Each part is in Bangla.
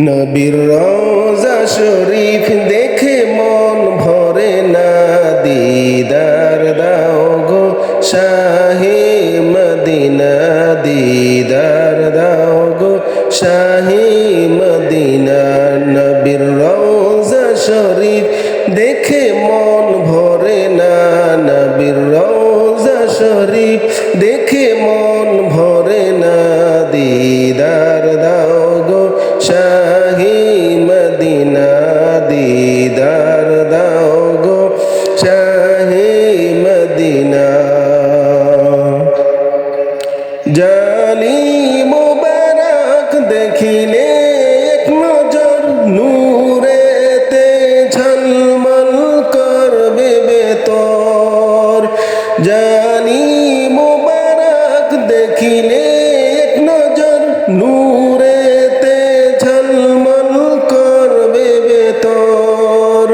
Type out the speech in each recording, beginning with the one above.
নবীর রওজা শরীফ দেখে মন ভরে না, দিদার দাও গো শাহে মদিনা, দিদার দাও গো শাহে মদিনা। নবীর রওজা শরীফ দেখে মন ভরে না, নবীর রওজা শরীফ দেখে মন ভরে না, দিদার দাও গো শাহে মদিনা, দিদার দাও গো শাহে মদিনা। জানি মুবারক দেখিলে এক নজর, নূরেতে ঝলমল করবে বেতর। জানি মুবারক দেখিলে এক নজর, নূরেতে ঝলমল করবে বেতর।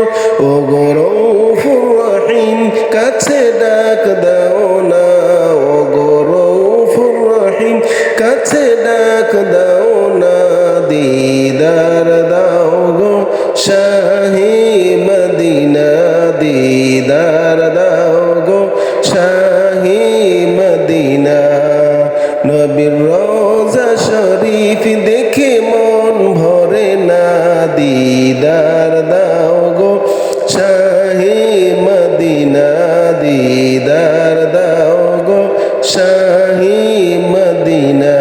ও গো রউফুর রহিম কাছে ডাক দাও না, ও গো রউফুর রহিম কাছে ডাক দাও না, দিদার দাও গো শাহে মদিনা, দিদার দাও গো শাহে মদিনা। নবীর রওজা শরীফ দেখে মন ভরে না, দিদার দাও গো শাহে মদিনা, দিদার দাও গো শাহে মদিনা।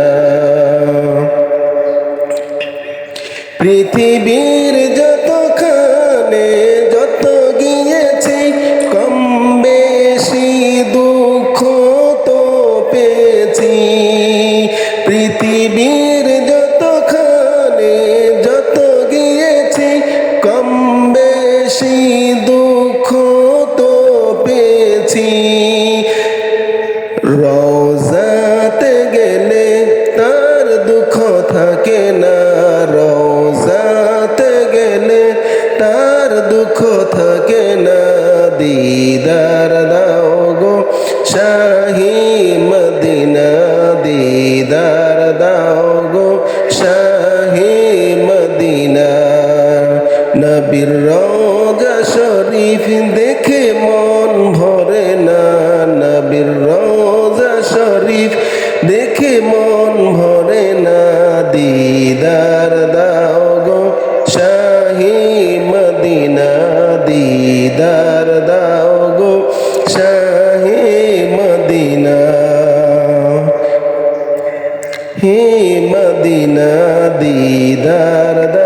পৃথিবীর যতখানে যত গিয়েছি, কম বেশি দুঃখ তো পেয়েছি। পৃথিবীর যতখানে যত গিয়েছি, কম বেশি দুঃখ তো পেয়েছি। রওজাতে গেলে তার দুঃখ থাকে না, রওজাতে গেলে তার দুঃখ থাকে না, দিদার দাও গো শাহে মদিনা, দিদার দাও গো শাহে মদিনা। নবীর রওজা শরীফ দেখে মন ভরে না, নবীর রওজা শরীফ দেখে মন ভরে না, দিদার দাও গো শাহে মদিনা, দিদার দাও গো শাহে মদিনা। হে মদিনা দিদার দাও।